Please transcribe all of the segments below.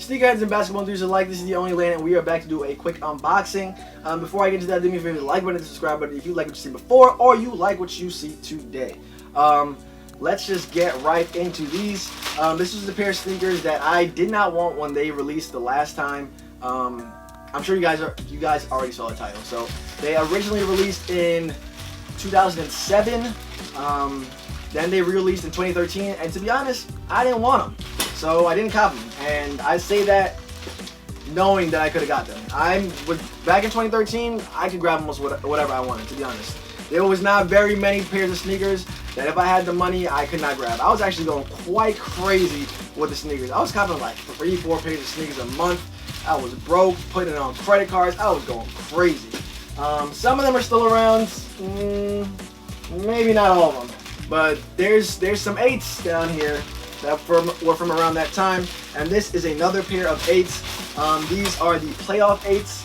sneakerheads and basketball enthusiasts alike, this is the only lane, and we are back to do a quick unboxing. Before I get into that, do me a favor, like button and subscribe button if you like what you see before or you like what you see today. Let's just get right into these. This was a pair of sneakers that I did not want when they released the last time. I'm sure you guys already saw the title. So they originally released in 2007. Then they re-released in 2013, and to be honest, I didn't want them, so I didn't cop them. And I say that knowing that I could have got them. Back in 2013, I could grab almost whatever I wanted, to be honest. There was not very many pairs of sneakers that if I had the money, I could not grab. I was actually going quite crazy with the sneakers. I was copping like 3-4 pairs of sneakers a month. I was broke, putting it on credit cards. I was going crazy. Some of them are still around, maybe not all of them. But there's some 8s down here that were from around that time, and this is another pair of 8s. These are the playoff 8s.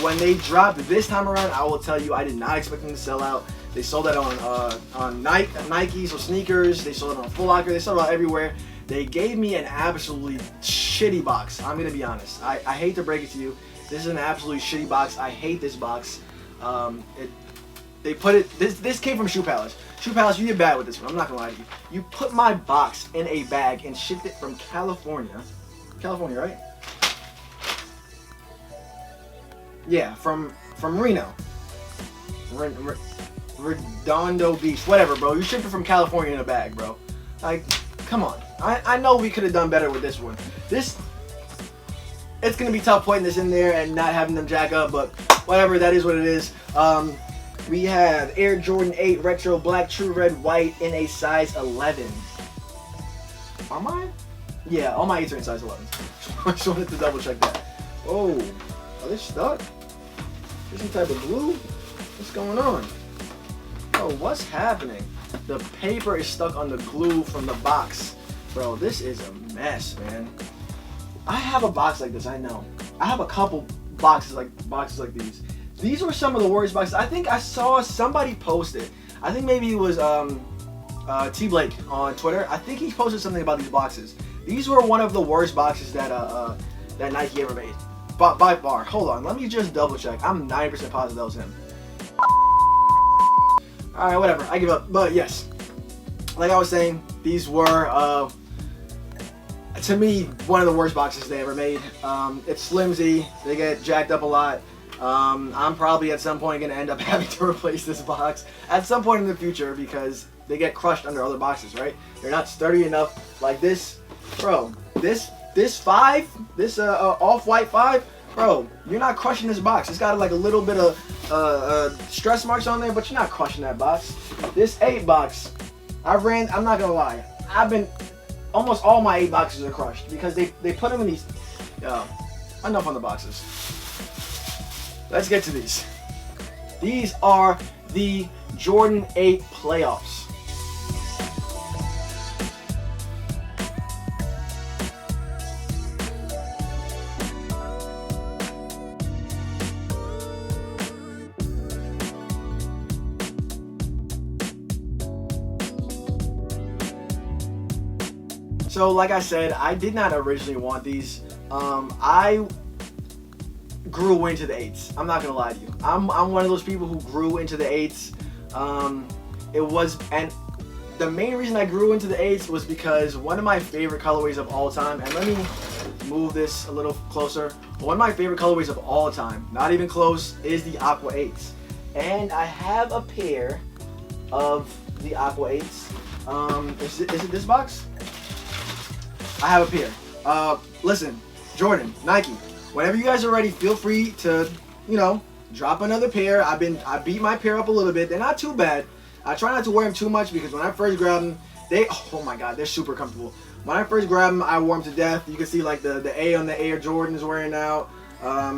When they dropped this time around, I will tell you, I did not expect them to sell out. They sold that on Nikes or sneakers. They sold it on Foot Locker. They sold it out everywhere. They gave me an absolutely shitty box. I'm gonna be honest. I hate to break it to you. This is an absolutely shitty box. I hate this box. They put it. This came from Shoe Palace. Shoe Palace, you did bad with this one. I'm not gonna lie to you. You put my box in a bag and shipped it from California. California, right? Yeah, from Reno. Redondo Beach, whatever, bro. You shipped it from California in a bag, bro. Like, come on. I know we could have done better with this one. It's gonna be tough putting this in there and not having them jack up, but whatever. That is what it is. We have Air Jordan 8 Retro Black True Red White in a size 11. Are mine? Yeah, all my 8s are in size 11. I just wanted to double check that. Oh, are they stuck? There's some type of glue? What's going on? Oh, what's happening? The paper is stuck on the glue from the box. Bro, this is a mess, man. I have a box like this, I know. I have a couple boxes like these. These were some of the worst boxes. I think I saw somebody post it. I think maybe it was T Blake on Twitter. I think he posted something about these boxes. These were one of the worst boxes that Nike ever made, by far. Hold on, let me just double check. I'm 90% positive that was him. All right, whatever. I give up. But yes, like I was saying, these were to me one of the worst boxes they ever made. It's flimsy. They get jacked up a lot. I'm probably at some point going to end up having to replace this box at some point in the future because they get crushed under other boxes, right? They're not sturdy enough. Like this, bro, this off-white 5, bro, you're not crushing this box. It's got like a little bit of stress marks on there, but you're not crushing that box. This 8 box, I'm not going to lie, almost all my 8 boxes are crushed because they put them in these, enough on the boxes. Let's get to these. These are the Jordan 8 playoffs. So like I said, I did not originally want these. I grew into the 8s. I'm not gonna lie to you. I'm one of those people who grew into the 8s. And the main reason I grew into the 8s was because one of my favorite colorways of all time, and let me move this a little closer. One of my favorite colorways of all time, not even close, is the Aqua 8s. And I have a pair of the Aqua 8s. Is it this box? I have a pair. Listen, Jordan, Nike, whenever you guys are ready, feel free to, drop another pair. I beat my pair up a little bit. They're not too bad. I try not to wear them too much because when I first grabbed them, oh my god, they're super comfortable. When I first grabbed them, I wore them to death. You can see like the A on the Air Jordan is wearing out.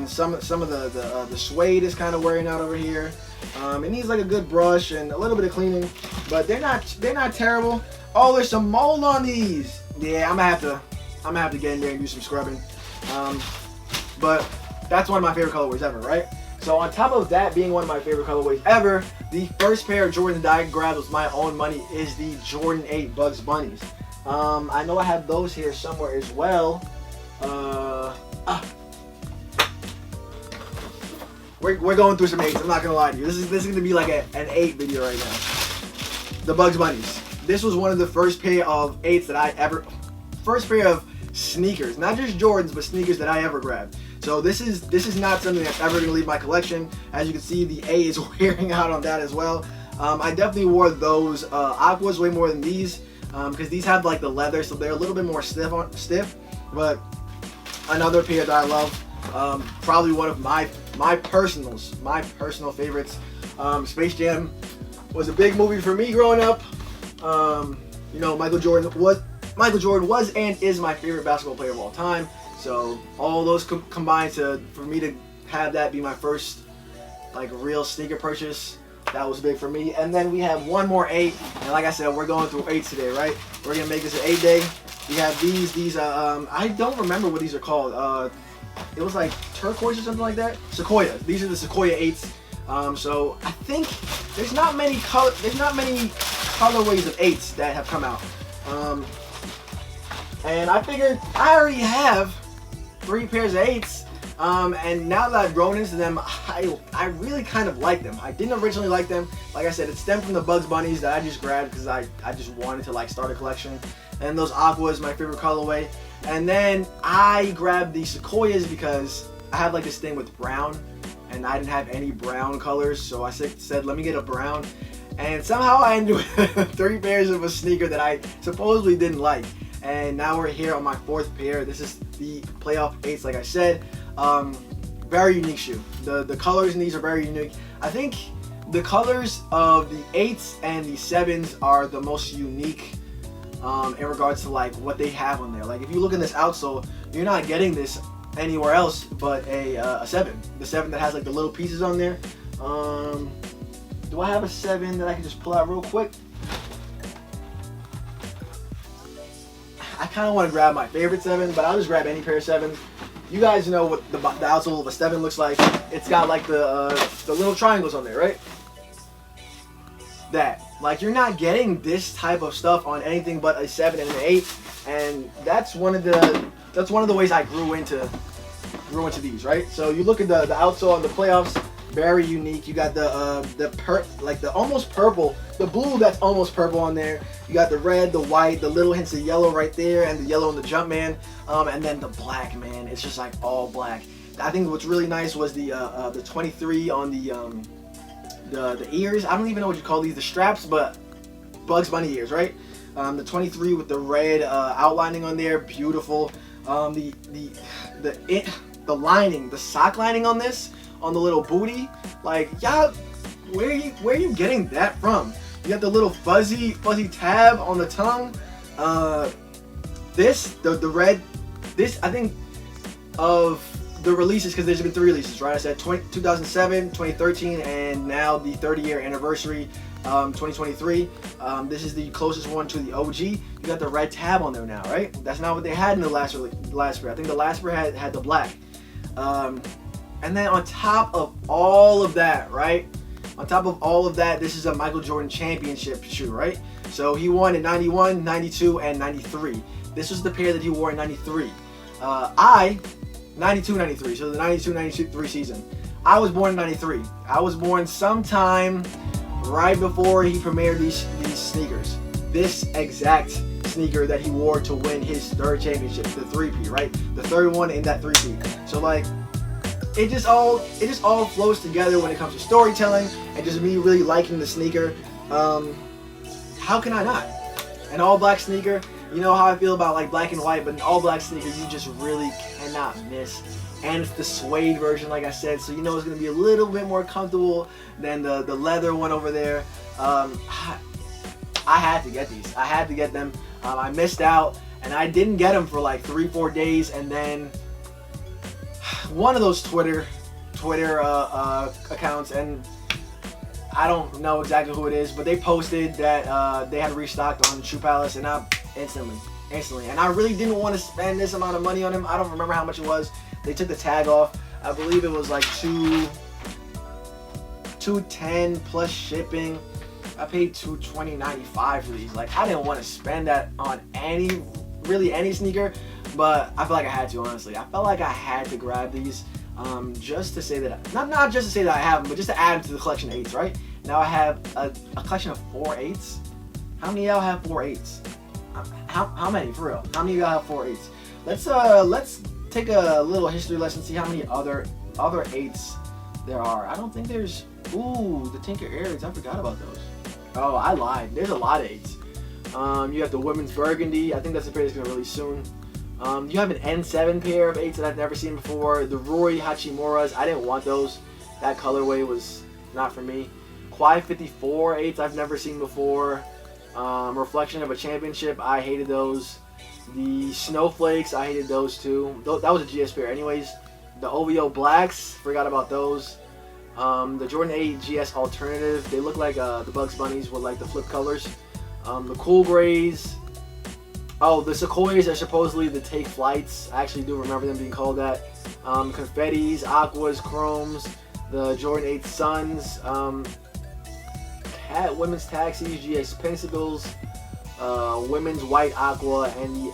Some of the suede is kind of wearing out over here. It needs like a good brush and a little bit of cleaning, but they're not terrible. Oh, there's some mold on these. Yeah, I'm gonna have to get in there and do some scrubbing. But that's one of my favorite colorways ever, right? So on top of that being one of my favorite colorways ever, the first pair of Jordans that I grabbed with my own money is the Jordan 8 Bugs Bunnies. I know I have those here somewhere as well. We're going through some 8s. I'm not gonna lie to you. This is gonna be like an 8 video right now. The Bugs Bunnies. This was one of the first pair of 8s that I ever, first pair of sneakers, not just Jordans, but sneakers that I ever grabbed. So this is not something that's ever gonna leave my collection. As you can see, the A is wearing out on that as well. I definitely wore those Aquas way more than these because these have like the leather, so they're a little bit more stiff. But another pair that I love, probably one of my personal favorites. Space Jam was a big movie for me growing up. You know, Michael Jordan was and is my favorite basketball player of all time. So all those combined for me to have that be my first like real sneaker purchase. That was big for me. And then we have one more 8, and like I said, we're going through 8s today, right? We're gonna make this an 8 day. We have these I don't remember what these are called. It was like turquoise or something like that. Sequoia. These are the Sequoia 8s. So I think there's not many colorways of 8s that have come out. And I figured I already have 3 pairs of 8s. And now that I've grown into them, I really kind of like them. I didn't originally like them. Like I said, it stemmed from the Bugs Bunnies that I just grabbed because I just wanted to like start a collection. And those Aquas, my favorite colorway. And then I grabbed the Sequoias because I have like this thing with brown, and I didn't have any brown colors, so I said let me get a brown. And somehow I ended with 3 pairs of a sneaker that I supposedly didn't like. And now we're here on my 4th pair. This is the Playoff 8s, like I said. Very unique shoe. The colors in these are very unique. I think the colors of the 8s and the 7s are the most unique in regards to like what they have on there. Like if you look in this outsole, you're not getting this anywhere else but a 7. The 7 that has like the little pieces on there. Do I have a 7 that I can just pull out real quick? I kind of want to grab my favorite 7, but I'll just grab any pair of 7s. You guys know what the outsole of a 7 looks like. It's got like the little triangles on there, right? That. Like you're not getting this type of stuff on anything but a 7 and an 8, and that's one of the ways I grew into these, right? So you look at the outsole on the Playoffs, very unique. You got the almost purple, the blue that's almost purple on there. You got the red, the white, the little hints of yellow right there, and the yellow on the Jumpman, and then the black, man. It's just like all black. I think what's really nice was the 23 on the ears. I don't even know what you call these, the straps, but Bugs Bunny ears, right? The 23 with the red outlining on there, beautiful. The lining, the sock lining on this, on the little booty, like y'all, where are you getting that from? You got the little fuzzy tab on the tongue. The red, this I think of the releases, because there's been 3 releases, right? I said 2007, 2013, and now the 30-year anniversary, 2023. This is the closest one to the OG. You got the red tab on there now, right? That's not what they had in the last pair. I think the last pair had the black. And then on top of all of that, right? On top of all of that, this is a Michael Jordan championship shoe, right? So he won in 91, 92, and 93. This was the pair that he wore in 93. 92, 93, so the 92, 93 season. I was born in 93. I was born sometime right before he premiered these sneakers. This exact sneaker that he wore to win his 3rd championship, the 3-peat, right? The 3rd one in that 3-peat. So like, it just all flows together when it comes to storytelling and just me really liking the sneaker. How can I not? An all black sneaker, you know how I feel about like black and white, but an all black sneaker you just really cannot miss. And it's the suede version, like I said, so you know it's gonna be a little bit more comfortable than the leather one over there. I had to get these. I had to get them. I missed out, and I didn't get them for like 3-4 days, and then one of those Twitter accounts, and I don't know exactly who it is, but they posted that they had restocked on Shoe Palace, and I instantly, and I really didn't want to spend this amount of money on them. I don't remember how much it was. They took the tag off. I believe it was like $210 plus shipping. I paid $220.95 for these. Like, I didn't want to spend that on any sneaker. but I feel like I had to, honestly. I felt like I had to grab these just to say that, not just to say that I have them, but just to add them to the collection of 8s, right? Now I have a collection of 4 8s. How many of y'all have 4 8s? How many, for real? How many of y'all have 4 8s? Let's take a little history lesson, see how many other 8s there are. I don't think there's, ooh, the Tinker Aries, I forgot about those. Oh, I lied, there's a lot of 8s. You have the Women's Burgundy, I think that's a pair that's gonna release soon. You have an N7 pair of 8s that I've never seen before. The Rory Hachimuras, I didn't want those. That colorway was not for me. Quai 54 8s I've never seen before. Reflection of a Championship, I hated those. The Snowflakes, I hated those too. That was a GS pair anyways. The OVO Blacks, forgot about those. The Jordan 8 GS Alternative, they look like the Bugs Bunnies with like the flip colors. The Cool Grays. Oh, the Sequoias are supposedly the Take Flights. I actually do remember them being called that. Confettis, Aquas, Chromes, the Jordan 8 Suns, Women's Taxis, GS Pensacles, Women's White Aqua, and the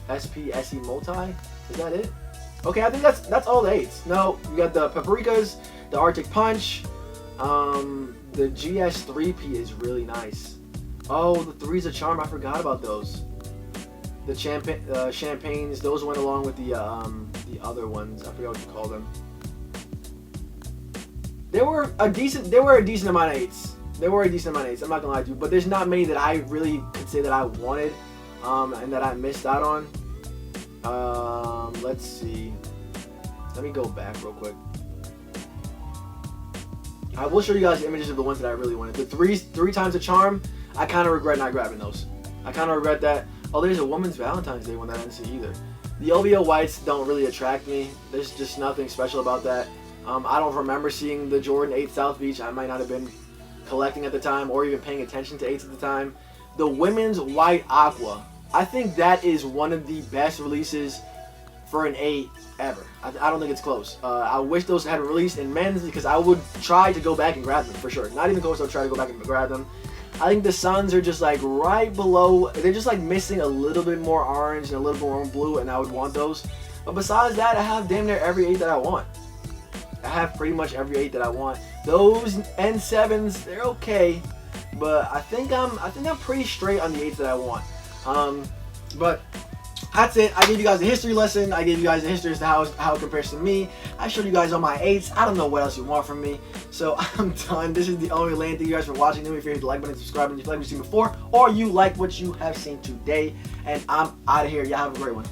SP SE Multi. Is that it? Okay, I think that's all the 8s. No, you got the Paprikas, the Arctic Punch, the GS 3P is really nice. Oh, the 3s of Charm, I forgot about those. The Champagnes, those went along with the other ones. I forgot what you call them. They were a decent amount of 8s. I'm not gonna lie to you, but there's not many that I really could say that I wanted, and that I missed out on. Let's see. Let me go back real quick. I will show you guys images of the ones that I really wanted. The 3 times the Charm, I kind of regret not grabbing those. I kind of regret that. Oh, there's a Women's Valentine's Day one that I didn't see either. The OVO Whites don't really attract me. There's just nothing special about that. I don't remember seeing the Jordan 8 South Beach. I might not have been collecting at the time or even paying attention to 8s at the time. The Women's White Aqua, I think that is one of the best releases for an 8 ever. I don't think it's close. I wish those had released in men's because I would try to go back and grab them for sure. Not even close, I'll try to go back and grab them. I think the Suns are just like right below. They're just like missing a little bit more orange and a little bit more blue, and I would want those. But besides that, I have damn near every 8 that I want. I have pretty much every 8 that I want. Those N7s, they're okay, but I think I'm pretty straight on the 8s that I want. But that's it. I gave you guys a history lesson. I gave you guys a history as to how it compares to me. I showed you guys all my 8s. I don't know what else you want from me. So I'm done. This is the only lane. Thank you guys for watching. Do me a favor, hit the like button, subscribe, and if you like what you've seen before, or you like what you have seen today. And I'm out of here. Y'all have a great one.